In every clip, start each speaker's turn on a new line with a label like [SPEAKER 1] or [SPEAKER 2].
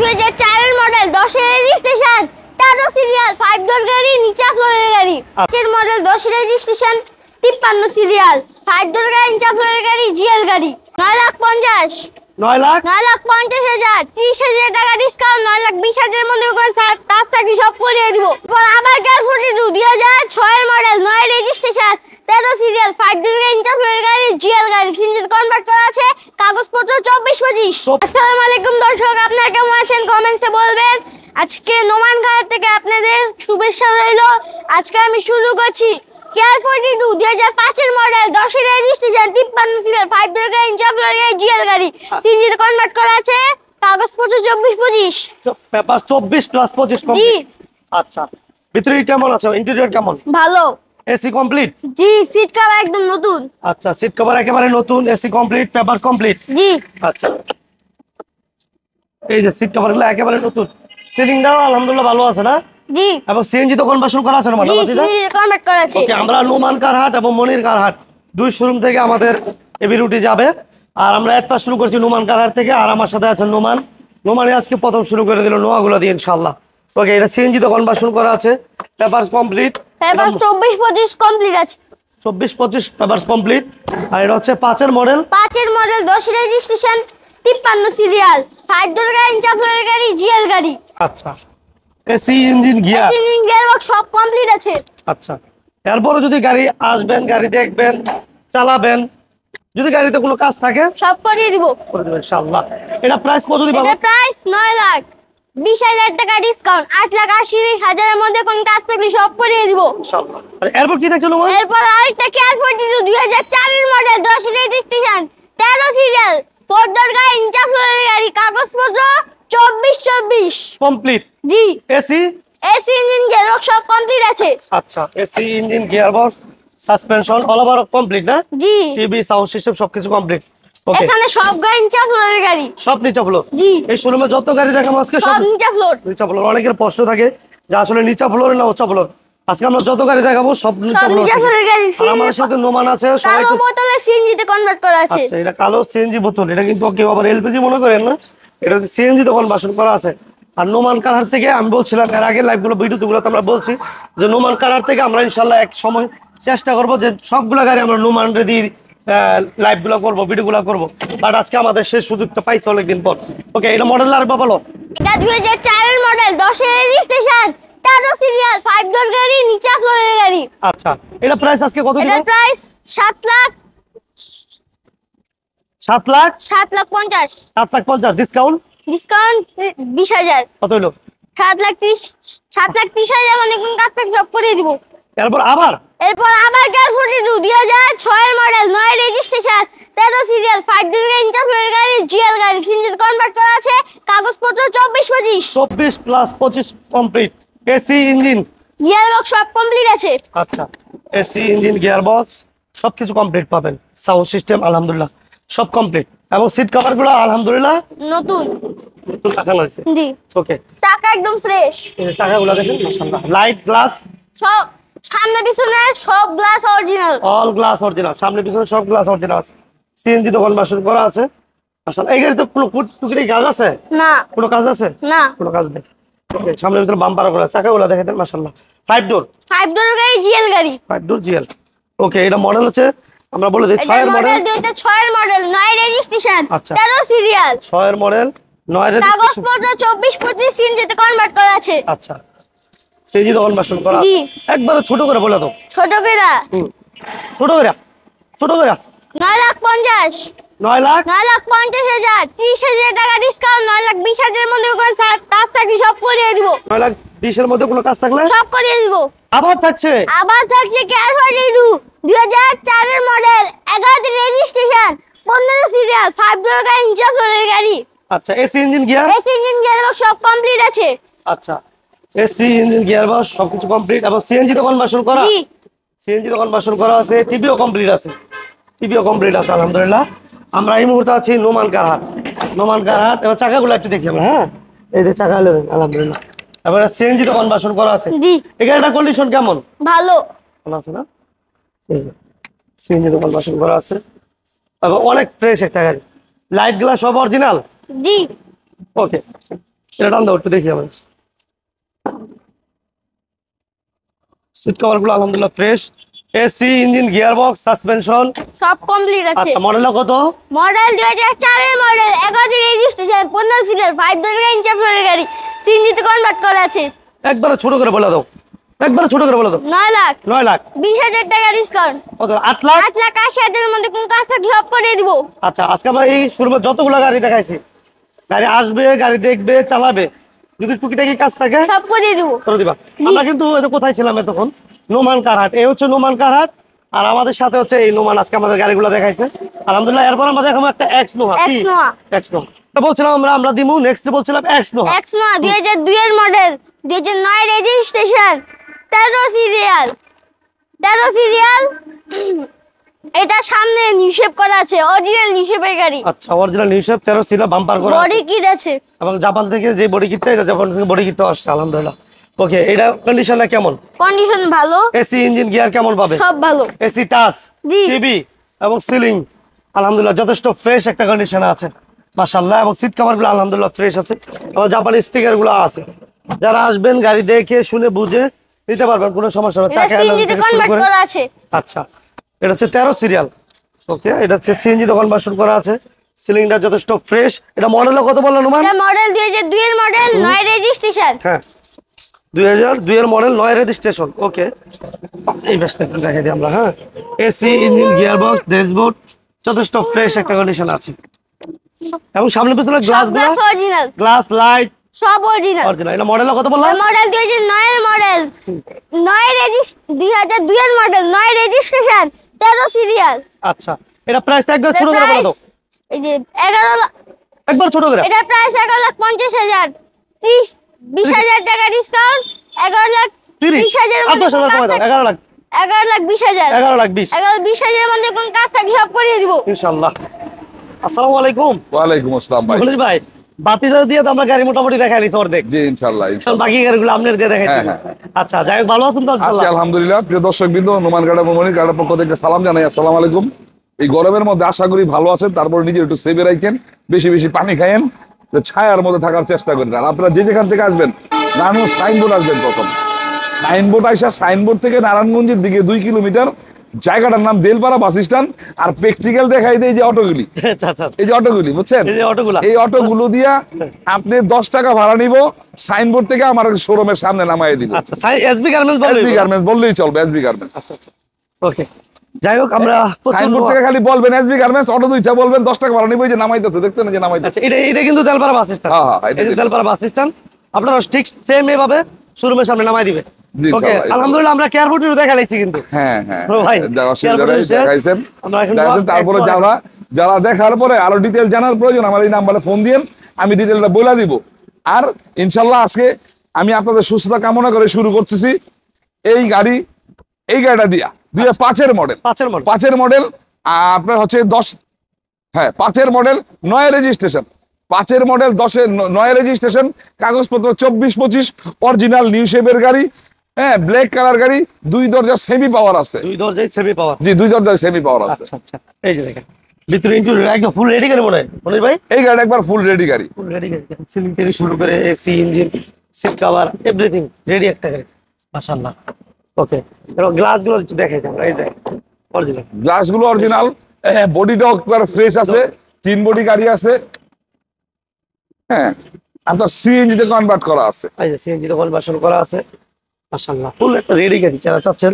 [SPEAKER 1] 2004 এর মডেল 10 এর registration 13 serial 5 ডোর গাড়ি নিচা ফ্লোরের গাড়ি। 5 এর মডেল 10 এর রেজিস্ট্রেশন 53 সিরিয়াল 5 ডোর গাড়ি নিচা ফ্লোরের গাড়ি জিএল গাড়ি। 9,50,000 30,000 টাকা ডিসকাউন্ট 9,20,000 মধ্যে কাজ থাকলে সব করিয়ে দিব। আবার ক্যাশ 42 2006 এর মডেল 9 রেজিস্ট্রেশন 13 সিরিয়াল 5 ডোর গাড়ি নিচা ফ্লোরের গাড়ি জিএল গাড়ি। সিএনজি কনভার্ট করা আছে, কাগজপত্র 24-25। আসসালামু আলাইকুম দর্শক, আপনারা কেমন আছেন কমেন্টসে বলবেন। আজকে নোমান ঘাট থেকে আপনাদের শুভেচ্ছা রইল। আজকে আমি শুরু করছি কেয়ার 42 2005 এর মডেল 10 এর রেজিস্ট্রেশন 53 সিরিয়াল 5 ডোর গাড়ি নিচা ফ্লোরের গাড়ি জিএল গাড়ি। সিএনজি কনভার্ট করা আছে, কাগজপত্র 24-25।
[SPEAKER 2] Paper 24+25 complete. আচ্ছা, ভিতরে কেমন আছে? ইন্টেরিয়র কেমন?
[SPEAKER 1] ভালো।
[SPEAKER 2] AC complete?
[SPEAKER 1] জি। সিট কভার একদম নতুন।
[SPEAKER 2] আচ্ছা, সিট কভার একেবারে নতুন, এসি কমপ্লিট, পেপারস কমপ্লিট।
[SPEAKER 1] জি।
[SPEAKER 2] আচ্ছা, এই যে সিট কভারগুলো একেবারে নতুন। সিলিংটাও আলহামদুলিল্লাহ ভালো আছে না?
[SPEAKER 1] জি।
[SPEAKER 2] এবং সিএনজি তো কনভার্সন করা আছে না?
[SPEAKER 1] জি, সিএনজি কনভার্ট করা আছে।
[SPEAKER 2] ওকে, আমরা নোমান কারহাট এবং মনির কারহাট দুই শোরুম থেকে আমাদের এবি রুটে যাবে। আর আমরা একটা শুরু করছি নোমান কারহাট থেকে। আর আমার সাথে আছেন নোমান। নোমানে আজকে প্রথম শুরু করে দিল নোয়াগুলো দিয়ে ইনশাআল্লাহ। ওকে, এটা সিএনজি তো কনভার্সন করা আছে, পেপারস কমপ্লিট।
[SPEAKER 1] পেপারস 24-25 কমপ্লিট আছে।
[SPEAKER 2] 24-25 পেপারস কমপ্লিট। আর এটা হচ্ছে 5 এর মডেল
[SPEAKER 1] 10 এর রেজিস্ট্রেশন 53 সিরিয়াল 5 ডোর গাড়ি নিচা ফ্লোরের গাড়ি জিএল গাড়ি।
[SPEAKER 2] আচ্ছা, এসি ইঞ্জিন গিয়ার
[SPEAKER 1] গিয়ারবক্স সব কমপ্লিট আছে।
[SPEAKER 2] আচ্ছা, এরপরে যদি গাড়ি আসবেন, গাড়ি দেখবেন, চালাবেন, যদি গাড়িতে কোনো কাজ থাকে
[SPEAKER 1] সব করিয়ে দিব,
[SPEAKER 2] করে দেবেন ইনশাআল্লাহ। এটা প্রাইস কত দিবেন?
[SPEAKER 1] এটা প্রাইস 9,20,000 টাকা ডিসকাউন্ট 8,80,000 এর মধ্যে কোন কাজ থাকলে সব করিয়ে দিব
[SPEAKER 2] ইনশাআল্লাহ। আর এরপর কি দেখছো নোমান?
[SPEAKER 1] এরপর আরেকটা কেয়ার 42 2004 এর মডেল 10 এর রেজিস্ট্রেশন 13 সিরিয়াল 4 ডোর গাড়ি নিচা ফ্লোরের গাড়ি, কাগজপত্র 24-24
[SPEAKER 2] কমপ্লিট।
[SPEAKER 1] জি।
[SPEAKER 2] এসি
[SPEAKER 1] ইঞ্জিন গিয়ারবক্স সব কমপ্লিট আছে।
[SPEAKER 2] আচ্ছা, AC engine gearbox suspension all over complete না?
[SPEAKER 1] জি।
[SPEAKER 2] টিভি সাউন্ড সিস্টেম সবকিছু কমপ্লিট। ওকে,
[SPEAKER 1] এখানে সব গাড়ি নিচা ফ্লোরের গাড়ি,
[SPEAKER 2] সব নিচা ফ্লোর।
[SPEAKER 1] জি।
[SPEAKER 2] এই শোরুমে যত গাড়ি দেখাবো আজকে
[SPEAKER 1] সব নিচা ফ্লোর।
[SPEAKER 2] নিচা ফ্লোর। অনেকের প্রশ্ন থাকে যে আসলে নিচা ফ্লোর না উঁচা ফ্লোর। আজকে আমরা যত গাড়ি দেখাবো সব নিচা
[SPEAKER 1] ফ্লোরের গাড়ি।
[SPEAKER 2] ফ্লোর। আর আমাদের সাথে নোমান আছে, সবাই
[SPEAKER 1] কালো বোতলে সিএনজি তে কনভার্ট করা আছে।
[SPEAKER 2] আচ্ছা, এটা কালো সিএনজি বোতল। এটা কিন্তু কেউ আবার এলপিজি মনে করেন না, এটা সিএনজি তে কনভার্সন করা আছে। আর নোমান কারহাট থেকে আমি বলছিলাম এর আগে লাইভগুলো ভিডিওগুলোতে আমরা বলছি যে নোমান কারহাট থেকে আমরা ইনশাআল্লাহ এক সময় চেষ্টা করব যে সবগুলা গাড়ি আমরা নোমান রেডি লাইভগুলো করবো, ভিডিওগুলো করবো। বাট আজকে আমাদের সেই সুযোগটা পাইছে অনেকদিন পর। ওকে, এটা মডেল আর বলো।
[SPEAKER 1] এটা 2004 এর মডেল 10 এর রেজিস্ট্রেশন 13 সিরিয়াল 5 ডোর গাড়ি নিচা ফ্লোরের গাড়ি।
[SPEAKER 2] আচ্ছা, এটা প্রাইস আজকে কত দিবেন?
[SPEAKER 1] এটা প্রাইস
[SPEAKER 2] 7,50,000 ডিসকাউন্ট
[SPEAKER 1] 20,000
[SPEAKER 2] কত হলো?
[SPEAKER 1] 7,30,000 মানে কোন কাজ থেকে সব করে দিব।
[SPEAKER 2] এরপর আবার
[SPEAKER 1] ক্যাশ 42 2006 এর মডেল 9 রেজিস্ট্রেশন 13 সিরিয়াল 5 ডোর গাড়ি নিচা ফ্লোরের গাড়ি জিএল গাড়ি। সিএনজি কনভার্ট করা আছে, কাগজপত্র 24-25।
[SPEAKER 2] 24+25 কমপ্লিট। এসি ইঞ্জিন
[SPEAKER 1] গিয়ারবক্স সব কমপ্লিট আছে।
[SPEAKER 2] আচ্ছা, এসি ইঞ্জিন গিয়ারবক্স সবকিছু কমপ্লিট পাবেন। সাউন্ড সিস্টেম আলহামদুলিল্লাহ সব কমপ্লিট। এবং সিট কভার গুলো আলহামদুলিল্লাহ
[SPEAKER 1] নতুন
[SPEAKER 2] নতুন লাগানো হয়েছে।
[SPEAKER 1] জি।
[SPEAKER 2] ওকে,
[SPEAKER 1] টাকা একদম ফ্রেশ।
[SPEAKER 2] এই যে চাকাগুলো দেখেন মাশাআল্লাহ, লাইট গ্লাস
[SPEAKER 1] সব সামনে পিছনে সব glass original,
[SPEAKER 2] all glass original, সামনে পিছনে সব গ্লাস অরিজিনাল আছে। সিএনজি তো কনভার্সন করা আছে। মাশাআল্লাহ, এই গাড়িতে কোনো টুকরি কাজ আছে
[SPEAKER 1] না?
[SPEAKER 2] কোনো কাজ আছে
[SPEAKER 1] না,
[SPEAKER 2] কোনো কাজ নেই। ওকে, সামনে পিছনে বাম্পার করা, চাকাগুলো দেখেন মাশাআল্লাহ 5 ডোর
[SPEAKER 1] 5 ডোর গাড়ি জিএল গাড়ি।
[SPEAKER 2] 5 ডোর জিএল। ওকে, এটা মডেল হচ্ছে আমরা বলে দিই 6 এর মডেল
[SPEAKER 1] 2006 এর মডেল 9 রেজিস্ট্রেশন
[SPEAKER 2] আচ্ছা।
[SPEAKER 1] 13 সিরিয়াল
[SPEAKER 2] 6 এর মডেল 9 এর রেজিস্ট্রেশন।
[SPEAKER 1] কাগজপত্র 24-25 সিএনজি তে কনভার্ট করা আছে।
[SPEAKER 2] আচ্ছা, সিএনজি তো কনভার্সন করা আছে।
[SPEAKER 1] জি।
[SPEAKER 2] একবারে ছোট করে বলে দাও।
[SPEAKER 1] ছোট কইরা
[SPEAKER 2] ছোট করে
[SPEAKER 1] 9,50,000
[SPEAKER 2] 9,50,000
[SPEAKER 1] 30,000 টাকা ডিসকাউন্ট 9,20,000 এর মধ্যে কোন কাজ থাকলে সব করিয়ে দিব।
[SPEAKER 2] 9,20,000 এর মধ্যে কোনো কাজ থাকলে
[SPEAKER 1] সব করিয়ে দিব।
[SPEAKER 2] আবার থাকছে।
[SPEAKER 1] আবার থাকছে কেয়ার 42 2004 এর মডেল 11 রেজিস্ট্রেশন 15 সিরিয়াল 5 ডোর গাড়ি নিচা ফ্লোরের গাড়ি।
[SPEAKER 2] আচ্ছা, AC engine gear
[SPEAKER 1] AC engine gearbox সব কমপ্লিট আছে।
[SPEAKER 2] আচ্ছা, এসি ইঞ্জিন গিয়ারবক্স সবকিছু কমপ্লিট। এবং সিএনজি তো কনভার্সন করা,
[SPEAKER 1] জি।
[SPEAKER 2] সিএনজি তো কনভার্সন করা আছে। টিভিও কমপ্লিট আছে, টিভিও কমপ্লিট আছে আলহামদুলিল্লাহ। আমরা এই মুহূর্তে আছি নোমান কারহাট। এবার চাকাগুলো একটু দেখি আমরা। হ্যাঁ, এই যে চাকা হলো আলহামদুলিল্লাহ। এবার সিএনজি তো কনভার্সন করা আছে।
[SPEAKER 1] জি।
[SPEAKER 2] এই গাড়িটার কন্ডিশন কেমন?
[SPEAKER 1] ভালো।
[SPEAKER 2] ভালো আছে না? এই যে সিএনজি তো কনভার্সন করা আছে এবং অনেক ফ্রেশ একটা গাড়ি। লাইট গুলা সব অরিজিনাল।
[SPEAKER 1] জি।
[SPEAKER 2] ওকে, এটা টান দাও একটু দেখি আমরা। সিট কভার গুলো আলহামদুলিল্লাহ fresh. AC, engine, gear box, suspension
[SPEAKER 1] সব কমপ্লিট আছে।
[SPEAKER 2] আচ্ছা মডেলটা কত?
[SPEAKER 1] মডেল 2004 এর মডেল, 11 রেজিস্ট্রেশন, 15 সিরিয়াল, 5 ইঞ্চি গাড়ি, সিএনজিতে কনভার্ট করা আছে।
[SPEAKER 2] একবারে ছোট করে বলে দাও, একবারে ছোট করে বলে দাও।
[SPEAKER 1] 9 লাখ
[SPEAKER 2] 9 লাখ
[SPEAKER 1] 20,000 টাকা ডিসকাউন্ট।
[SPEAKER 2] কত? 8 লাখ
[SPEAKER 1] 8,80,000 এর মধ্যে কোন কাজ থাকলে সব করে দিব।
[SPEAKER 2] আচ্ছা আজকে আমরা এই শোরুমে যতগুলো গাড়ি দেখাইছি, গাড়ি আসবে, গাড়ি দেখবে, চালাবে, যদি টুকিটাকি কাজ থাকে
[SPEAKER 1] সব করে দিব।
[SPEAKER 2] করে দিবা। আমরা কিন্তু কোথায় ছিলাম এতক্ষণ? নোমান কারহাট। এই হচ্ছে নোমান কারহাট, আর আমাদের সাথে হচ্ছে এই নোমান আজকে আমাদের গাড়িগুলো দেখাইছে আলহামদুলিল্লাহ। এরপর আমরা দেখাবো একটা এক্স নোহা। কি
[SPEAKER 1] এক্স নোহা?
[SPEAKER 2] এক্স নোহা বলছিলাম আমরা দিমু, নেক্সট বলছিলাম এক্স নোহা।
[SPEAKER 1] এক্স নোহা 2002 এর মডেল, 2009 রেজিস্ট্রেশন, 13 সিরিয়াল, 13 সিরিয়াল। এটা সামনে নিষেপ করা আছে, অরিজিনাল নিষেপের গাড়ি।
[SPEAKER 2] আচ্ছা অরিজিনাল নিউশেপ 13 সিরিয়াল, বাম্পার করা আছে,
[SPEAKER 1] বডি কিট আছে
[SPEAKER 2] এবং জাপান থেকে যে বডি কিটটা, এটা জাপান থেকে বডি কিটটা আসছে আলহামদুলিল্লাহ। ওকে, এটা কন্ডিশনটা কেমন?
[SPEAKER 1] কন্ডিশন ভালো,
[SPEAKER 2] এসি, ইঞ্জিন, গিয়ার কেমন পাবে?
[SPEAKER 1] সব ভালো।
[SPEAKER 2] এসি, টাচ,
[SPEAKER 1] জি।
[SPEAKER 2] টিভি এবং সিলিং আলহামদুলিল্লাহ যথেষ্ট ফ্রেশ একটা কন্ডিশনে আছে মাশাআল্লাহ। এবং সিট কভার গুলো আলহামদুলিল্লাহ ফ্রেশ আছে, এবং জাপানি স্টিকার গুলো আছে। যারা আসবেন গাড়ি দেখে শুনে বুঝে নিতে পারবেন, কোনো সমস্যা হবে।
[SPEAKER 1] এটা সিএনজিতে কনভার্ট করা আছে।
[SPEAKER 2] আচ্ছা এটা হচ্ছে 13 সিরিয়াল। ওকে, এটা হচ্ছে সিএনজি তে কনভার্সন করা আছে, সিলিংটা যথেষ্ট ফ্রেশ। এটা মডেল কত বললেন নুমান?
[SPEAKER 1] এটা মডেল 2002 এর মডেল, 9 রেজিস্ট্রেশন।
[SPEAKER 2] হ্যাঁ 2002 এর মডেল, 9 রেজিস্ট্রেশন। ওকে, এই বেশটা দেখাই দিই আমরা। হ্যাঁ, AC, engine, gear box, dashboard যথেষ্ট ফ্রেশ একটা কন্ডিশন আছে, এবং সামনে পিছনে গ্লাসগুলো
[SPEAKER 1] অরিজিনাল,
[SPEAKER 2] গ্লাস লাইট
[SPEAKER 1] সব অরিজিনাল।
[SPEAKER 2] অরিজিনাল। এটা মডেল কত বললাম?
[SPEAKER 1] মডেল 2009 এর মডেল, 2002 এর মডেল, 9 রেজিস্ট্রেশন, 13 সিরিয়াল।
[SPEAKER 2] আচ্ছা এটা প্রাইসটা একবার ছোট করে বলে দাও।
[SPEAKER 1] এই যে 11 লাখ,
[SPEAKER 2] একবার ছোট করে।
[SPEAKER 1] এটা প্রাইস 11,50,000, 20,000 টাকা ডিসকাউন্ট, 11,30,000
[SPEAKER 2] আর 10,000 কমাই দাও। 11 লাখ
[SPEAKER 1] 11,20,000,
[SPEAKER 2] 11 লাখ 20
[SPEAKER 1] 11,20,000 এর মধ্যে কোন কাজ থাকলে সব করিয়ে দিব
[SPEAKER 2] ইনশাআল্লাহ। আসসালামু আলাইকুম।
[SPEAKER 3] ওয়ালাইকুম আসসালাম ভাই।
[SPEAKER 2] মনির ভাই, বাতিজার দিয়ে তো আমরা গাড়ি মোটামুটি দেখাই নিছি অর্ধেক।
[SPEAKER 3] জি ইনশাআল্লাহ
[SPEAKER 2] এখন বাকি গাড়িগুলো আপনার দিয়ে দেখাই
[SPEAKER 3] হ্যাঁ,
[SPEAKER 2] দিই।
[SPEAKER 3] হ্যাঁ।
[SPEAKER 2] আচ্ছা যাই হোক, ভালো আছেন তো?
[SPEAKER 3] আছি
[SPEAKER 2] ইনশাআল্লাহ
[SPEAKER 3] আলহামদুলিল্লাহ। প্রিয় দর্শকবৃন্দ, নোমান গাড়া মনির গাড়ার পক্ষ থেকে সালাম জানাই, আসসালামু আলাইকুম। এই গরমের মধ্যে আশা করি ভালো আছেন, তারপর নিজে একটু সেভে রাখেন, বেশি বেশি পানি খায়েন, ছায়ার মধ্যে থাকার চেষ্টা করেন। আর আপনারা যে যেখান থেকে আসবেন, নারায়ণগঞ্জ সাইনবোর্ড আসবেন। প্রথম সাইনবোর্ড আইসা, সাইনবোর্ড থেকে নারায়ণগঞ্জের দিকে 2 কিলোমিটার, জায়গাটার নাম দেলপাড়া বাস স্ট্যান্ড। আর প্র্যাকটিক্যাল দেখাই দেয় যে অটোগুলি,
[SPEAKER 2] আচ্ছা আচ্ছা,
[SPEAKER 3] এই যে অটোগুলি বুঝছেন,
[SPEAKER 2] এই যে অটোগুলা,
[SPEAKER 3] এই অটোগুলো দিয়া আপনি 10 টাকা ভাড়া নিব, সাইনবোর্ড থেকে আমার শোরুমের সামনে নামাই দিব।
[SPEAKER 2] আচ্ছা এসবি গার্মেন্টস বলবেন?
[SPEAKER 3] এসবি গার্মেন্টস বললেই চলবে, এসবি গার্মেন্টস।
[SPEAKER 2] ওকে, যাই হোক আমরা
[SPEAKER 3] সাইনবোর্ড থেকে খালি বলবেন এসবি গার্মেন্টস, অটো দুইটা বলবেন, 10 টাকা ভাড়া নিব। এই যে নামাইতেছে, দেখছেন যে নামাইতেছে।
[SPEAKER 2] আচ্ছা এটা কিন্তু তেলপাড়া বাস স্ট্যান্ড।
[SPEAKER 3] হ্যাঁ, হ্যাঁ, এটা
[SPEAKER 2] এই যে তেলপাড়া বাস স্ট্যান্ড, আপনারা ঠিক সেম এভাবে শোরুমের সামনে নামাই দিবে।
[SPEAKER 3] জি,
[SPEAKER 2] ওকে,
[SPEAKER 3] ইনশাআল্লাহ।
[SPEAKER 2] আলহামদুলিল্লাহ আমরা কেয়ারফুটিও দেখাইছি কিন্তু।
[SPEAKER 3] হ্যাঁ হ্যাঁ,
[SPEAKER 2] ও ভাই,
[SPEAKER 3] অসুবিধা নেই, দেখাইছেন।
[SPEAKER 2] আমরা এখন
[SPEAKER 3] দেখাইছেন। তারপরে যারা দেখার পরে আরো ডিটেল জানার প্রয়োজন, আমার এই নাম্বারে ফোন দিয়েন, আমি ডিটেলটা বলে দিব। আর ইনশাআল্লাহ আজকে আমি আপনাদের সুস্থতা কামনা করে শুরু করতেছি। এই গাড়িটা দিয়া 2005 মডেল, 5 মডেল আপনার হচ্ছে 5 মডেল, 9 রেজিস্ট্রেশন, 5 মডেল, 9 রেজিস্ট্রেশন, কাগজপত্র 24-25, অরিজিনাল নিউ শেপের গাড়ি। হ্যাঁ, ব্ল্যাক কালার গাড়ি, 2 দরজা সেমি পাওয়ার আছে।
[SPEAKER 2] 2 দরজায় সেমি পাওয়ার।
[SPEAKER 3] জি, 2 দরজা সেমি পাওয়ার আছে।
[SPEAKER 2] আচ্ছা আচ্ছা, এই যে দেখেন ভিতরে ইন্টেরিয়র একদম ফুল রেডি গাড়ি মনে হয় মনির ভাই।
[SPEAKER 3] এই গাড়ি একবার ফুল রেডি গাড়ি,
[SPEAKER 2] ফুল রেডি গাড়ি, সিলিং থেকে শুরু করে AC, engine, seat cover, everything ready একটা গাড়ি মাশাআল্লাহ। ওকে, এবং গ্লাসগুলো একটু দেখাই দেন। এই দেখেন অরিজিনাল
[SPEAKER 3] গ্লাসগুলো অরিজিনাল, বডিটাও একবার ফ্রেশ আছে, 3 বডি গাড়ি আছে। হ্যাঁ, আপনার সিএনজি তে কনভার্ট করা আছে।
[SPEAKER 2] এই যে সিএনজি তে কনভার্সন করা আছে মাশাআল্লাহ। ফুল একটা রেডি গাড়ি, যারা চাচ্ছেন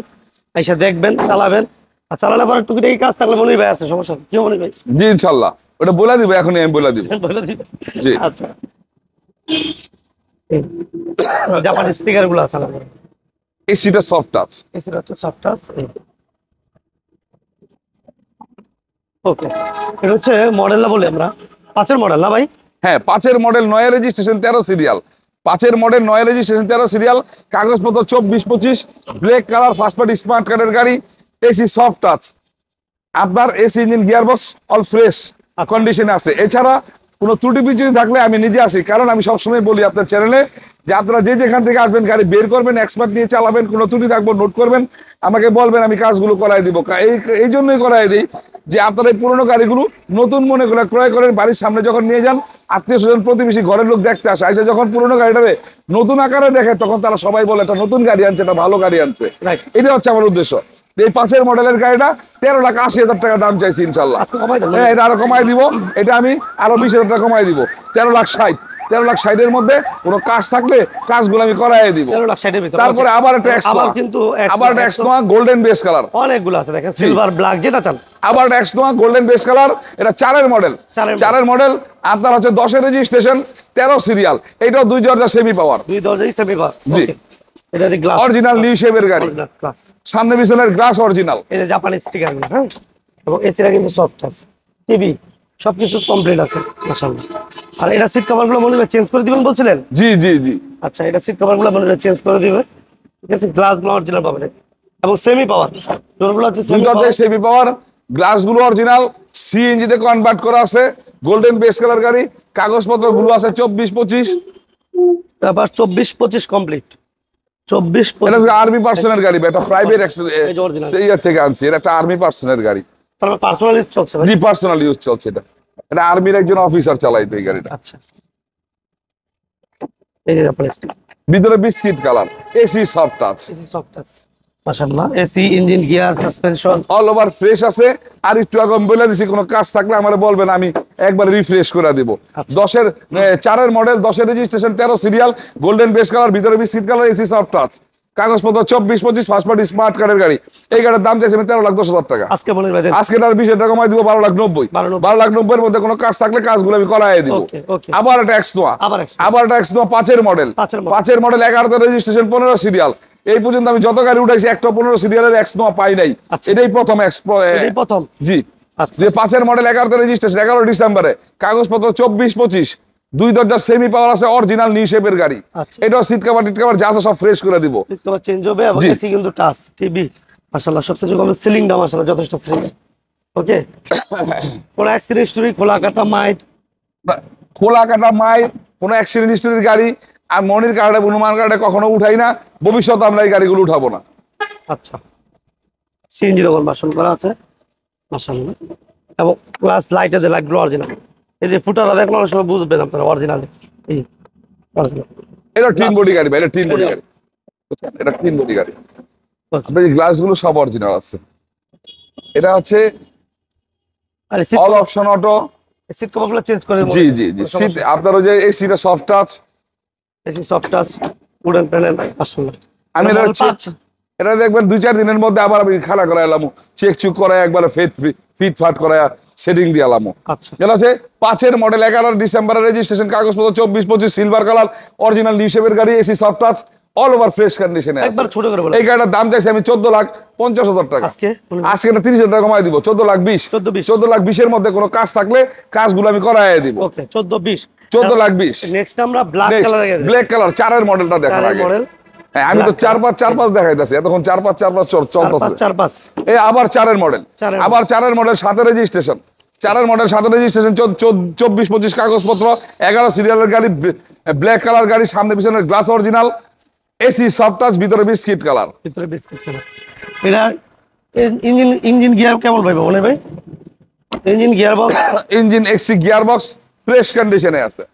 [SPEAKER 2] এসে দেখবেন, চালাবেন। আর চালালে পরে টুকিটাকি কাজ থাকলে মনির ভাই আছে, সমস্যা নেই। কি মনির ভাই?
[SPEAKER 3] জি ইনশাআল্লাহ, ওটা বলে দিব, এখনই আমি বলে দিব।
[SPEAKER 2] বলে দিবেন।
[SPEAKER 3] জি।
[SPEAKER 2] আচ্ছা, জাপানি স্টিকার গুলো আছে না?
[SPEAKER 3] এসিটা সফট টাচ।
[SPEAKER 2] এসিটা হচ্ছে সফট টাচ। ওকে, এটা হচ্ছে মডেলটা বলি আমরা 5 মডেল না ভাই?
[SPEAKER 3] হ্যাঁ, 5 model, 9 registration, 13 serial. 5 model, 9 registration, 13 serial, কাগজপত্র 24-25, black colour, first party smart কার্ডের গাড়ি, এসি সফট টাচ। আপনার AC, engine, gearbox all fresh কন্ডিশনে আছে। এছাড়া কোনো ত্রুটি বিচ্যুতি থাকলে আমি নিজে আসি, কারণ আমি সবসময় বলি আপনার চ্যানেলে যে আপনারা যে যেখান থেকে আসবেন গাড়ি বের করবেন, এক্সপার্ট নিয়ে চালাবেন, কোনো ত্রুটি থাকবো নোট করবেন, আমাকে বলবেন, আমি কাজগুলো করাই দিব। এই জন্যই করাই দিই যে আপনারা এই পুরোনো গাড়িগুলো নতুন মনে করে ক্রয় করেন, বাড়ির সামনে যখন নিয়ে যান, আত্মীয় স্বজন প্রতিবেশী ঘরের লোক দেখতে আসে, আইসা যখন পুরোনো গাড়িটারে নতুন আকারে দেখে, তখন তারা সবাই বলে একটা নতুন গাড়ি আনছে, একটা ভালো গাড়ি আনছে। এটা হচ্ছে আমার উদ্দেশ্য। এই 5 মডেলের গাড়িটা 13,80,000 টাকা দাম চাইছি, ইনশাল্লাহ হ্যাঁ এটা আরো কমাই দিব। এটা আমি আরো 20,000 টাকা কমাই দিব। 13,60,000 মধ্যে কোনো কাজ থাকলে কাজগুলো আমি করাই দিব।
[SPEAKER 2] 13,60,000 ভিতরে।
[SPEAKER 3] তারপরে আবার একটা এক্সট্রা, আবার একটা এক্সট্রা গোল্ডেন বেস কালার,
[SPEAKER 2] অনেকগুলো আছে দেখেন, সিলভার ব্ল্যাক যেটা চান।
[SPEAKER 3] আবার একটা এক্সট্রা গোল্ডেন বেস কালার, এটা 4 মডেল। 4 মডেল আপনার হচ্ছে 10 রেজিস্ট্রেশন, 13 সিরিয়াল। এটাও 2 দরজা সেমি পাওয়ার,
[SPEAKER 2] 2 দরজাই সেমি পাওয়ার।
[SPEAKER 3] জি,
[SPEAKER 2] এটা গ্লাস
[SPEAKER 3] অরিজিনাল নিউ শেপের গাড়ি,
[SPEAKER 2] গ্লাস,
[SPEAKER 3] সামনে পিছনের গ্লাস অরিজিনাল।
[SPEAKER 2] এটা জাপানি স্টিকার, হ্যাঁ, এবং এসিটা কিন্তু সফট আছে, টিভি সবকিছু কমপ্লিট আছে মাশাআল্লাহ। আর এটা সিট কভারগুলো মনে হয় চেঞ্জ করে দিবেন বলছিলেন?
[SPEAKER 3] জি জি জি।
[SPEAKER 2] আচ্ছা, এটা সিট কভারগুলো মনে হয় চেঞ্জ করে দিবে, ঠিক আছে। গ্লাসগুলো অরিজিনাল পাবেন এবং সেমি পাওয়ার, ডোরগুলো হচ্ছে
[SPEAKER 3] দুই দরজায় সেমি পাওয়ার, গ্লাসগুলো অরিজিনাল, সিএনজি তে কনভার্ট করা আছে, গোল্ডেন বেস কালার গাড়ি, কাগজপত্রগুলো আছে 24-25,
[SPEAKER 2] তারপর 24-25 কমপ্লিট, 24-25।
[SPEAKER 3] এটা আর্মি পার্সনের গাড়ি, এটা প্রাইভেট ইয়ে থেকে আনছি, এটা একটা আর্মি পার্সনের গাড়ি।
[SPEAKER 2] তারপর পার্সোনাল ইউজ চলছে ভাই?
[SPEAKER 3] জি, পার্সোনাল ইউজ চলছে। এটা আর্মির একজন অফিসার চালাইতো এই গাড়িটা।
[SPEAKER 2] আচ্ছা, এই যে আপনার
[SPEAKER 3] ভিতরে biscuit colour, AC soft touch,
[SPEAKER 2] AC soft touch মাশাআল্লাহ, AC, engine, gear, suspension
[SPEAKER 3] all over fresh আছে। আর একটু আগে আমি বলে দিছি, কোনো কাজ থাকলে আমারে বলবেন, আমি একবার রিফ্রেশ করে দিব। 4 model, 10 registration, 13 serial, golden base colour, ভিতরে biscuit colour, AC soft touch, কাগজপত্র 24-25, ফার্স্ট পার্টি স্মার্ট কার্ডের গাড়ি। এই গাড়ির দাম চাইছি আমি 13,10,000 টাকা।
[SPEAKER 2] আজকে মনে হয়
[SPEAKER 3] আজকে তার 20,000 টাকা কমাই দিব, 12,90,000। 12,90,000 মধ্যে কোনো কাজ থাকলে কাজগুলো আমি করাই দিব। আবার একটা এক্সট্রা, আবার একটা extra 5 model, 5 model, 11 registration, 15 serial. এই পর্যন্ত আমি যত গাড়ি উঠাইছি একটা 15 সিরিয়ালের এক্সট্রা পাই নাই, এটাই প্রথম। জি, যে 5 মডেল, 11 রেজিস্ট্রেশন, 11 ডিসেম্বরে, কাগজপত্র 24-25, 2 দরজা সেমি পাওয়ার আছে, অরিজিনাল নিউ শেপের গাড়ি। এটাও সিট কভার টিট কভার যা আছে সব ফ্রেশ করে দিব,
[SPEAKER 2] সিট কভার চেঞ্জ হবে এবং এসি কিন্তু টাচ, টিভি মাশাআল্লাহ সবকিছু কম, সিলিংটা মাশাআল্লাহ যথেষ্ট ফ্রেশ। ওকে, কোন অ্যাক্সিডেন্ট হিস্টরি, খোলা কাটা মাইট,
[SPEAKER 3] কোনো অ্যাক্সিডেন্ট হিস্টরির গাড়ি আর মনির কার্ডে, হনুমান কার্ডে কখনো উঠাই না, ভবিষ্যতে আমরা এই গাড়িগুলো উঠাবো না।
[SPEAKER 2] আচ্ছা, সিএনজি দোকান বাসন করা আছে মাশাআল্লাহ, এবং প্লাস লাইটের লাইটগুলো অরিজিনাল। এই যে ফুটারা দেখলে অনেক সময় বুঝবেন আপনারা অরিজিনাল। এই অরিজিনাল,
[SPEAKER 3] এটা টিন বডি গাড়ি ভাই, এটা টিন বডি গাড়ি, বুঝছেন? এটা টিন বডি গাড়ি, আপনার এই গ্লাসগুলো সব অরিজিনাল আছে। এটা হচ্ছে
[SPEAKER 2] আর
[SPEAKER 3] অল অপশন অটো,
[SPEAKER 2] সিট কভারগুলো চেঞ্জ করে।
[SPEAKER 3] জি জি জি। সিট আপনার ওই যে এসিটা soft touch,
[SPEAKER 2] AC soft touch, wooden panel মাশাআল্লাহ।
[SPEAKER 3] আমি এটা দেখবেন 2-4 দিনের মধ্যে আবার আমি খাড়া করে এলাম, চেক চুক করে একবারে ফিট ফাট করে সেটিং দিয়ে এলাম।
[SPEAKER 2] আচ্ছা,
[SPEAKER 3] এটা হচ্ছে 5 মডেল, 11 ডিসেম্বরের রেজিস্ট্রেশন, কাগজপত্র 24-25, সিলভার কালার, অরিজিনাল নিউ শেপের গাড়ি, AC soft touch, all over fresh কন্ডিশনে।
[SPEAKER 2] একবার ছোট করে বলেন,
[SPEAKER 3] এই গাড়িটার দাম চাইছি আমি 14,50,000 টাকা। আজকে এটা 30,000 টাকা কমাই দিব, 14,20,000। 14,20,000 মধ্যে কোনো কাজ থাকলে কাজগুলো আমি করাই দিব।
[SPEAKER 2] ওকে, 14,20,000।
[SPEAKER 3] 14,20,000।
[SPEAKER 2] নেক্সট আমরা ব্ল্যাক কালার,
[SPEAKER 3] ব্ল্যাক কালার 4 মডেলটা দেখার আগে আমি তো 4-5 দেখাইতেছি, এতক্ষণ 4-5 চলতেছে।
[SPEAKER 2] 4-5
[SPEAKER 3] এই আবার 4 মডেল, আবার 4 মডেল, 7 রেজিস্ট্রেশন, 4 মডেল, 7 রেজিস্ট্রেশন, 24-25 কাগজপত্র, 11 সিরিয়ালের গাড়ি, ব্ল্যাক কালার গাড়ি, সামনে পিছনের glass original, AC soft touch, ভিতরে বিস্কিট কালার।
[SPEAKER 2] এটা ইঞ্জিন গিয়ার কেমন পাইবো মনে ভাই? ইঞ্জিন গিয়ার বক্স,
[SPEAKER 3] ইঞ্জিন এক্সি গিয়ার বক্স ফ্রেশ কন্ডিশনে আছে।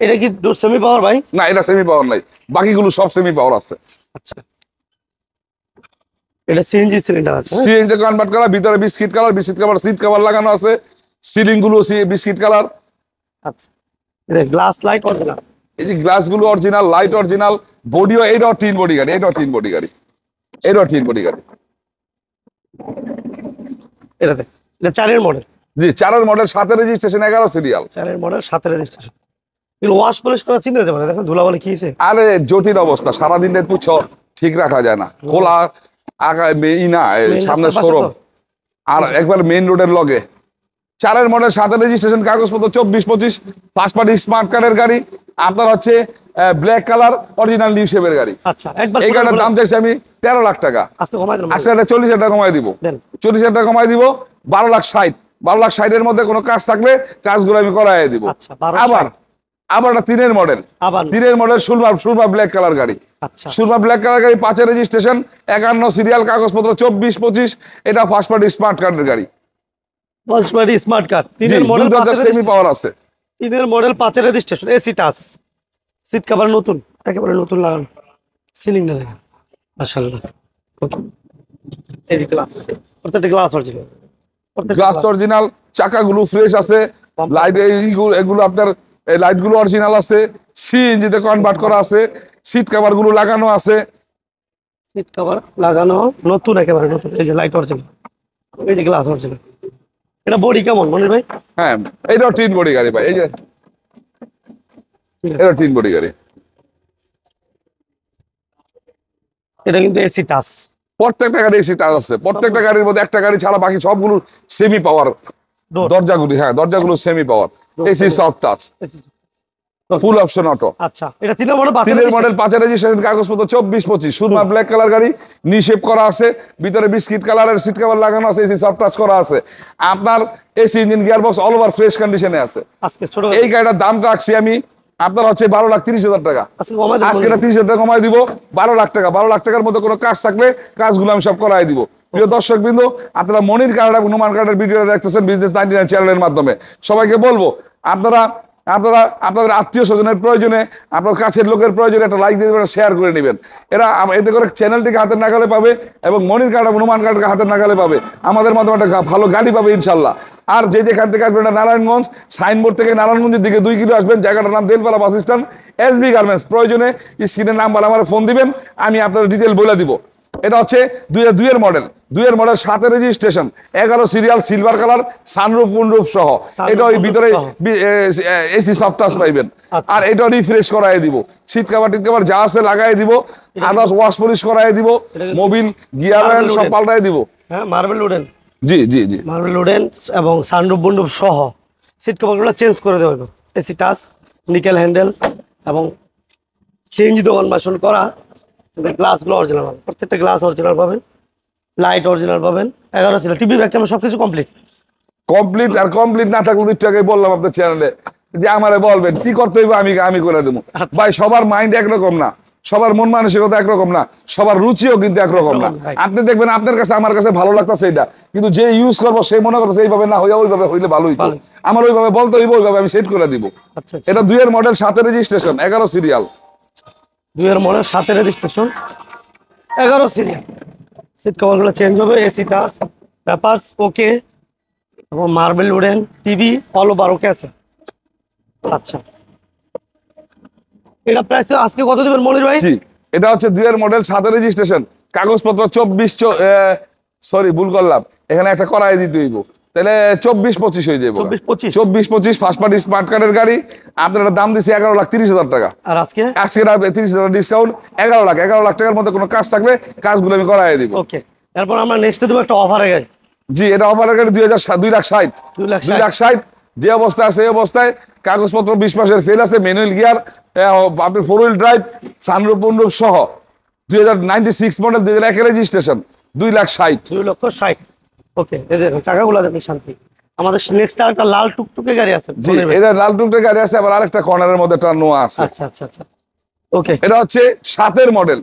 [SPEAKER 2] এটা কি সেমি পাওয়ার ভাই?
[SPEAKER 3] না, এটা সেমি পাওয়ার নাই, বাকিগুলো সব সেমি পাওয়ার আছে।
[SPEAKER 2] আচ্ছা, এটা সিএনজি সিলিন্ডার আছে,
[SPEAKER 3] সিএনজি কনভার্ট করা, ভিতরে biscuit colour, biscuit colour seat cover লাগানো আছে, সিলিং গুলো বিস্কিট কালার।
[SPEAKER 2] আচ্ছা, এটা গ্লাস লাইট অরিজিনাল,
[SPEAKER 3] এই যে গ্লাসগুলো অরিজিনাল, লাইট অরিজিনাল, বডিও এইটাও টিন বডি গাড়ি, এটাও টিন বডি গাড়ি, এটাও টিন বডি গাড়ি।
[SPEAKER 2] এটা 4 মডেল,
[SPEAKER 3] জি 4 model, 7 registration, 11 serial.
[SPEAKER 2] 4 model, 7 registration. এগুলো ওয়াশ পলিশ করা চিন্তা হতে পারে, দেখেন ধুলা বলে কি হয়েছে।
[SPEAKER 3] আরে জটিল অবস্থা, সারাদিন পুছো ঠিক রাখা যায় না, খোলা না সামনে শোরুম, আর একবার মেইন রোডের লগে। 4 মডেল, 7 রেজিস্ট্রেশন, কাগজপত্র 24-25, ফার্স্ট পার্টি স্মার্ট কার্ডের গাড়ি। আপনার হচ্ছে ব্ল্যাক কালার, অরিজিনাল নিউ শেপের গাড়ি।
[SPEAKER 2] আচ্ছা, একবার
[SPEAKER 3] এই গাড়ির দাম চাইছি আমি 13 লাখ টাকা।
[SPEAKER 2] আজকে কমাই দেব,
[SPEAKER 3] আজকে 40,000 টাকা কমাই দিব, 40,000 টাকা কমাই দিব। 12,60,000 12,60,000 মধ্যে কোনো কাজ থাকলে কাজগুলো আমি করাই দিব।
[SPEAKER 2] আচ্ছা,
[SPEAKER 3] আবার একটা 3-এর মডেল,
[SPEAKER 2] আবার
[SPEAKER 3] 3-এর মডেল সুরমা ব্ল্যাক কালার গাড়ি।
[SPEAKER 2] আচ্ছা
[SPEAKER 3] সুরমা ব্ল্যাক কালার গাড়ি, 5 রেজিস্ট্রেশন, 51 সিরিয়াল, কাগজপত্র 24-25। এটা ফার্স্ট পার্টি স্মার্ট কার্ডের গাড়ি।
[SPEAKER 2] ফার্স্ট পার্টি স্মার্ট কার্ড,
[SPEAKER 3] জি,
[SPEAKER 2] 3-এর মডেল,
[SPEAKER 3] 2 দরজা সেমি পাওয়ার আছে।
[SPEAKER 2] 3-এর model, 5 registration, AC touch, seat cover নতুন, একেবারে নতুন লাগানো, সিলিং না দেখেন মাশাআল্লাহ। ওকে, এই যে গ্লাস, প্রত্যেকটা গ্লাস অরিজিনাল,
[SPEAKER 3] গ্লাস অরিজিনাল, চাকাগুলো ফ্রেশ আছে, লাইট এগুলো আপনার লাইট গুলো অরিজিনাল আছে, সিএনজি তে কনভার্ট করা আছে, সিট কভার গুলো লাগানো আছে।
[SPEAKER 2] সিট কভার লাগানো নতুন, একেবারে নতুন। এই যে লাইট অরিজিনাল, এই যে গ্লাস অরিজিনাল। এটা বডি কেমন মনির ভাই?
[SPEAKER 3] হ্যাঁ, এইটাও টিন বডি গাড়ি ভাই, এই যে এটা টিন বডি গাড়ি।
[SPEAKER 2] এটা কিন্তু এসি টাচ,
[SPEAKER 3] প্রত্যেকটা গাড়ি এসি টাচ আছে, প্রত্যেকটা গাড়ির মধ্যে একটা গাড়ি ছাড়া বাকি সবগুলো সেমি পাওয়ার। দরজাগুলি, হ্যাঁ দরজাগুলো semi power, AC soft touch, full option auto.
[SPEAKER 2] আচ্ছা, এটা 3-এর মডেল,
[SPEAKER 3] 3-এর মডেল, 5 রেজিস্ট্রেশন, কাগজপত্র 24-25, সুরমা ব্ল্যাক কালার গাড়ি, নি শেপ করা আছে, ভিতরে বিস্কিট কালারের সিট কভার লাগানো আছে, এসি সফট টাচ করা আছে। আপনার AC engine gear box all over fresh কন্ডিশনে আছে।
[SPEAKER 2] আজকে ছোট
[SPEAKER 3] এই গাড়িটার দাম রাখছি আমি আপনার হচ্ছে 12,30,000 টাকা।
[SPEAKER 2] আজকে কমাই দেব,
[SPEAKER 3] আজকে এটা 30,000 টাকা কমাই দিব, 12 লাখ টাকা। 12 লাখ টাকার মধ্যে কোনো কাজ থাকলে কাজগুলো আমি সব করাই দিব। প্রিয় দর্শক বিন্দু, আপনারা মনির কার্ড এবং নুমান কার্ডের ভিডিওটা দেখতেছেন বিজনেস 99 চ্যানেলের মাধ্যমে। সবাইকে বলবো, আপনারা আপনাদের আত্মীয় স্বজনের প্রয়োজনে, আপনার কাছের লোকের প্রয়োজনে একটা লাইক দিয়ে দেবেন, শেয়ার করে নেবেন। এতে করে চ্যানেলটিকে হাতের নাগালে পাবে এবং মনির কার্ড এবং নুমান কার্ডকে হাতের নাগালে পাবে, আমাদের মাধ্যমে একটা ভালো গাড়ি পাবে ইনশাল্লাহ। আর যেখান থেকে আসবেন, নারায়ণগঞ্জ সাইনবোর্ড থেকে নারায়ণগঞ্জের দিকে 2 কিলো আসবেন, জায়গাটার নাম তেলপাড়া বাস স্ট্যান্ড, এসবি গার্মেন্টস। প্রয়োজনে স্ক্রিনের নাম্বার আমার ফোন দিবেন, আমি আপনাদের ডিটেল বলে দিব। এটা হচ্ছে 2-এর model, 7 registration, 11 serial, silver colour, sunroof উনরুফ সহ। এটা ওই ভিতরে এসি সফট টাচ পাইবেন। আর এটা রিফ্রেশ করাই দিব, সিট কভার টিট কভার যা আছে লাগাই দিব, আদার্স ওয়াশ পলিশ করাই দিব, মোবিল গিয়ার অয়েল সব পাল্টাই দিব।
[SPEAKER 2] হ্যাঁ, মার্বেল উডেন,
[SPEAKER 3] জি জি জি,
[SPEAKER 2] মার্বেল উডেন এবং সানরুফ বন্ডুপ সহ সিট কভারগুলো চেঞ্জ করে দেওয়া হবে। এসি টাচ, নিকেল হ্যান্ডেল এবং সিএনজি তো কনভার্সন করা, গ্লাসগুলো অরিজিনাল পাবেন, প্রত্যেকটা গ্লাস অরিজিনাল পাবেন, লাইট অরিজিনাল পাবেন, 11 সিরিয়াল, টিভি ব্যাক ক্যামেরা সবকিছু কমপ্লিট।
[SPEAKER 3] কমপ্লিট। আর কমপ্লিট না থাকলে একটু আগে বললাম আপনার চ্যানেলে যে আমারে বলবেন কি করতে হইবে, আমি করে দেবো। ভাই সবার মাইন্ড একরকম না, সবার মন মানসিকতা একরকম না, সবার রুচিও কিন্তু একরকম না। আপনি দেখবেন আপনার কাছে আমার কাছে ভালো লাগতেছে এটা, কিন্তু যে ইউজ করবো সে মনে করতেছে এইভাবে না হইয়া ওইভাবে হইলে ভালোই তো, আমার ওইভাবে বলতে হইব, ওইভাবে আমি সেট করে দিব। এটা 2-এর মডেল, 7 রেজিস্ট্রেশন, 11 সিরিয়াল।
[SPEAKER 2] 2-এর মডেল, 7 রেজিস্ট্রেশন, 11 সিরিয়াল। সিট কভারগুলো চেঞ্জ হবে, এসি টাচ, পেপারস ওকে এবং marble wooden, TV all over okay আছে। আচ্ছা, এটা প্রাইস আজকে কত দিবেন মনির ভাই?
[SPEAKER 3] জি, এটা হচ্ছে 2-এর মডেল, 7 রেজিস্ট্রেশন, কাগজপত্র 24, ভুল করলাম, এখানে একটা করাই দিতে হইব, তাহলে 24-25 হয়ে যাবে। 24-25 ফার্স্ট পার্টি স্মার্ট কার্ডের গাড়ি। আপনার দাম দিচ্ছি 11,30,000 টাকা। আর আজকে 30,000 ডিসকাউন্ট, 11 লাখ টাকার মধ্যে কোনো কাজ থাকলে কাজগুলো আমি করাই দিব।
[SPEAKER 2] ওকে, এরপর আমরা নেক্সটে দেবো একটা অফারের গাড়ি।
[SPEAKER 3] জি, এটা অফারের গাড়ি 2,60,000 যে অবস্থায় আছে এই অবস্থায়, কাগজপত্র 20 মাসের ফেল আছে, ম্যানুয়াল গিয়ার, আপনার 4 হুইল ড্রাইভ, সানরুফ উনরুফ সহ, 2096 মডেল, 2001 রেজিস্ট্রেশন, 2,60,000।
[SPEAKER 2] ওকে, দেখুন চাকাগুলো দেখুন শান্তি। আমাদের নেক্সট একটা লাল টুকটুকে গাড়ি আছে।
[SPEAKER 3] জি, এটা লাল টুকটুকে গাড়ি আছে, আবার আরেকটা কর্নারের মধ্যে একটা নোয়া আছে।
[SPEAKER 2] আচ্ছা। ওকে,
[SPEAKER 3] এটা হচ্ছে 7-এর মডেল,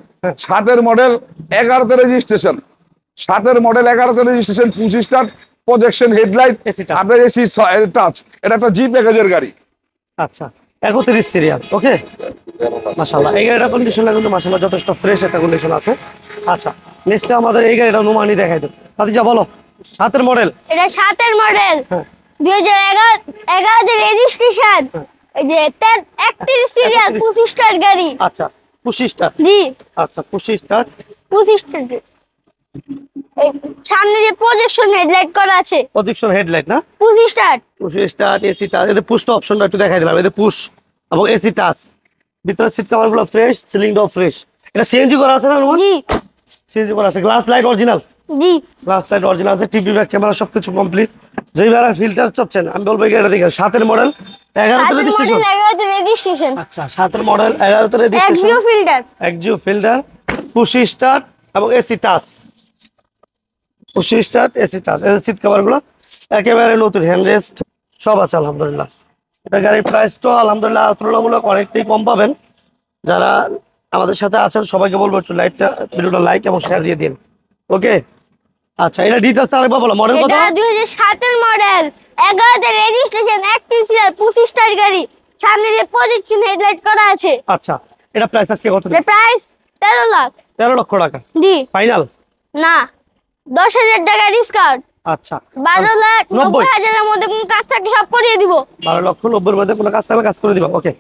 [SPEAKER 3] 7-এর মডেল, 11 রেজিস্ট্রেশন, 7-এর model, 11 registration, 25 star, projection headlight, আপনার এসি টাচ। এটা একটা জি প্যাকেজের গাড়ি।
[SPEAKER 2] আচ্ছা, 31 সিরিয়াল। ওকে, মাশাআল্লাহ, এই গাড়িটা কন্ডিশন কিন্তু মাশাআল্লাহ যথেষ্ট ফ্রেশ একটা কন্ডিশন আছে। আচ্ছা, নেক্সট আমাদের এই গাড়িটা নুমানি দেখাই দেব। খাদিজা বলো, 7-এর মডেল।
[SPEAKER 1] এটা 7-এর মডেল, 2011 রেজিস্ট্রেশন, এই যে 31 সিরিয়াল, 25 স্টার গাড়ি।
[SPEAKER 2] আচ্ছা, 25 স্টার।
[SPEAKER 1] জি,
[SPEAKER 2] আচ্ছা, 25 স্টার,
[SPEAKER 1] 25 স্টার। এই সামনে যে প্রজেকশন হেডলাইট করা আছে,
[SPEAKER 2] প্রজেকশন হেডলাইট না,
[SPEAKER 1] 25 স্টার।
[SPEAKER 2] 25 star, AC touch. এতে পুশ অপশনটা একটু দেখাই দিলাম, এতে পুশ এবং এসি টাচ। ভিতরে সিট কভারগুলো ফ্রেশ, সিলিংটাও ফ্রেশ। এটা সিএনজি করা আছে না রুমান?
[SPEAKER 1] জি,
[SPEAKER 2] সিএনজি করা আছে। গ্লাস লাইট অরিজিনাল,
[SPEAKER 1] জি,
[SPEAKER 2] গ্লাস লাইট অরিজিনাল আছে, টিভি ব্যাক ক্যামেরা সবকিছু কমপ্লিট। যেই বেলা ফিল্টার চাচ্ছেন আমি বলবো এটা দেখেন, 7-এর মডেল, 11
[SPEAKER 1] রেজিস্ট্রেশন।
[SPEAKER 2] আচ্ছা, 7-এর model, 11 registration,
[SPEAKER 1] Axio filter,
[SPEAKER 2] Axio filter, 25 star এবং AC touch. 25 star, AC touch. এর সিট কভারগুলো একেবারে নতুন, হ্যান্ড রেস্ট সব আছে আলহামদুলিল্লাহ। এটা গাড়ির প্রাইসটা আলহামদুলিল্লাহ তুলনামূলক অনেকটাই কম পাবেন। যারা আমাদের সাথে আছেন সবাইকে বলবো একটু ভিডিওটা লাইক এবং শেয়ার দিয়ে দিন। ওকে, আচ্ছা এটা ডিটেইলস আরেকবার বলো, মডেল কত?
[SPEAKER 1] এটা 2007 এর মডেল, 11 তে রেজিস্ট্রেশন, অ্যাক্টিভ সিরিয়াল, 25 টার গাড়ি, সামনে যে প্রজেকশন হেডলাইট করা আছে।
[SPEAKER 2] আচ্ছা এটা প্রাইস আজকে কত?
[SPEAKER 1] এর প্রাইস 13 লাখ।
[SPEAKER 2] 13 লক্ষ টাকা
[SPEAKER 1] জি
[SPEAKER 2] ফাইনাল
[SPEAKER 1] না, 10,000 টাকা ডিসকাউন্ট।
[SPEAKER 2] আচ্ছা
[SPEAKER 1] 12,90,000 এর মধ্যে কোন কাজ থাকে সব করিয়ে দিব।
[SPEAKER 2] 12,90,000 মধ্যে কোনো কাজ থাকলে কাজ করে দিবা। ওকে,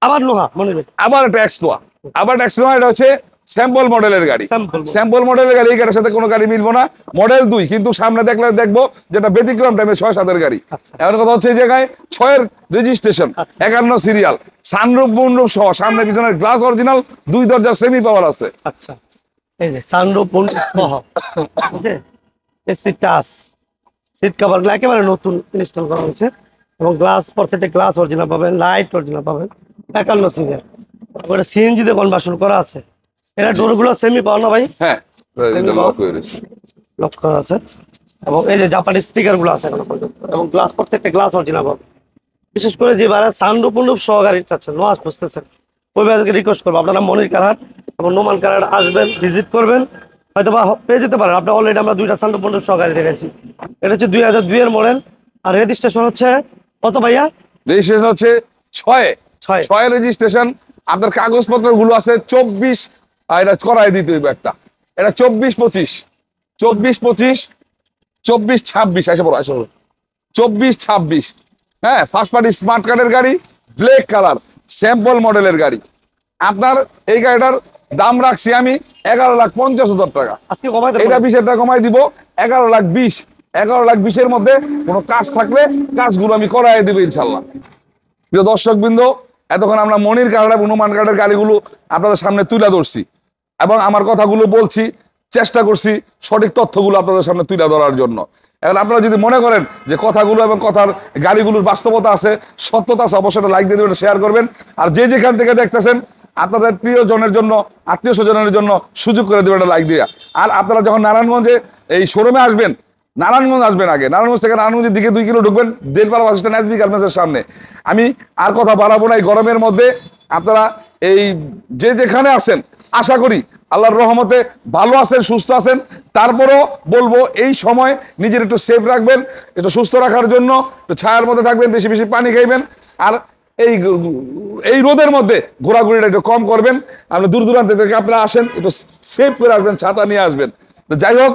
[SPEAKER 2] আবার নোহা মনে নেই,
[SPEAKER 3] আবার একটা এক্সট্রা, আবার এক্সট্রা, এটা হচ্ছে স্যাম্পল মডেলের গাড়ি। স্যাম্পল মডেলের গাড়ি, এই গাড়ির সাথে কোনো গাড়ি মিলবো না। মডেল 2 কিন্তু সামনে দেখলে দেখবো যেটা ব্যতিক্রম টাইপের 6-7 এর গাড়ি। এমন কথা হচ্ছে এই জায়গায় 6 এর রেজিস্ট্রেশন, 51 সিরিয়াল, সানরুফ মুনরুফ সহ, সামনে পিছনের গ্লাস অরিজিনাল, 2 দরজা সেমি পাওয়ার আছে।
[SPEAKER 2] আচ্ছা এই যে সানরুফ সহ, ওকে, এসি টাচ, সিট কভারগুলো একেবারে নতুন ইনস্টল করা হয়েছে এবং গ্লাস প্রত্যেকটা গ্লাস অরিজিনাল পাবেন, লাইট অরিজিনাল পাবেন, 51 সিরিয়াল। তারপরে সিএনজি তে কনভার্সন করা আছে। এটা ডোরগুলো সেমি পাওয়া না ভাই?
[SPEAKER 3] হ্যাঁ, লক হয়ে রয়েছে,
[SPEAKER 2] লক করা আছে এবং এই যে জাপানি স্টিকার গুলো আছে এখনো পর্যন্ত এবং গ্লাস প্রত্যেকটা গ্লাস অরিজিনাল পাবে। বিশেষ করে যে বারা সানরুফ মুনরুফ সহ গাড়ি চাচ্ছেন, নোয়াজ খুঁজতেছেন, ওই ভাইকে রিকোয়েস্ট করবো আপনারা মনির কারহাট এবং নোমান কারহাট আসবেন, ভিজিট করবেন, হয়তো বা পেয়ে যেতে পারেন। আপনার অলরেডি আমরা 2টা সানরুফ মুনরুফ সহ গাড়ি দেখেছি। এটা হচ্ছে 2002 এর মডেল আর রেজিস্ট্রেশন হচ্ছে কত ভাইয়া?
[SPEAKER 3] রেজিস্ট্রেশন হচ্ছে 6 রেজিস্ট্রেশন। আপনার কাগজপত্র গুলো আছে 24, এটা করাই দিতে হইবে একটা, এটা 24-25, 24-26 আসে বড়, আসে 24-26। হ্যাঁ, ফার্স্ট পার্টি স্মার্ট কার্ডের গাড়ি, ব্ল্যাক কালার, স্যাম্পল মডেলের গাড়ি। আপনার এই গাড়িটার দাম রাখছি আমি 11,50,000 টাকা।
[SPEAKER 2] আজকে কমাই দেবো,
[SPEAKER 3] এটা 20,000 টাকা কমাই দিব, 11,20,000। 11,20,000 মধ্যে কোনো কাজ থাকলে কাজগুলো আমি করাই দিব ইনশাল্লাহ। প্রিয় দর্শক বৃন্দ, এতক্ষণ আমরা মনির কার্ড এবং নোমান কার্ডের গাড়িগুলো আপনাদের সামনে তুলে ধরছি এবং আমার কথাগুলো বলছি, চেষ্টা করছি সঠিক তথ্যগুলো আপনাদের সামনে তুলে ধরার জন্য। এখন আপনারা যদি মনে করেন যে কথাগুলো এবং কথার গাড়িগুলোর বাস্তবতা আছে, সত্যতা আছে, অবশ্যই লাইক দিয়ে দেবেন, শেয়ার করবেন। আর যে যেখান থেকে দেখতেছেন আপনাদের প্রিয়জনের জন্য, আত্মীয় স্বজনের জন্য সুযোগ করে দেবেন লাইক দিয়ে। আর আপনারা যখন নারায়ণগঞ্জে এই শোরুমে আসবেন, নারায়ণগঞ্জ আসবেন, আগে নারায়ণগঞ্জ থেকে নারায়ণগঞ্জের দিকে 2 কিলো ঢুকবেন, দেলপাড়া বাস স্ট্যান্ড এসবি গার্মেন্টসের সামনে। আমি আর কথা বাড়াবো না, এই গরমের মধ্যে আপনারা এই যে যেখানে আছেন আশা করি আল্লাহর রহমতে ভালো আছেন, সুস্থ আছেন। তারপরও বলবো এই সময় নিজের একটু সেফ রাখবেন, একটু সুস্থ রাখার জন্য একটু ছায়ার মধ্যে থাকবেন, বেশি বেশি পানি খাইবেন। আর এই রোদের মধ্যে ঘোরাঘুরিটা একটু কম করবেন। আপনি দূর দূরান্ত থেকে আপনারা আসেন, একটু সেফ করে আসবেন, ছাতা নিয়ে আসবেন। তো যাই হোক,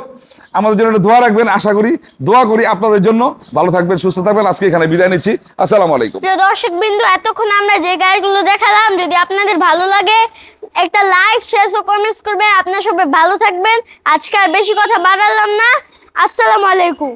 [SPEAKER 3] আমাদের জন্য একটু দোয়া রাখবেন, আশা করি, দোয়া করি আপনাদের জন্য। ভালো থাকবেন, সুস্থ থাকবেন। আজকে এখানে বিদায় নিচ্ছি, আসসালামু আলাইকুম।
[SPEAKER 1] প্রিয় দর্শক বিন্দু, এতক্ষণ আমরা যে গাড়িগুলো দেখালাম, যদি আপনাদের ভালো লাগে একটা লাইক, শেয়ার ও কমেন্টস করবেন। আপনারা সবাই ভালো থাকবেন। আজকে আর বেশি কথা বাড়ালাম না, আসসালামু আলাইকুম।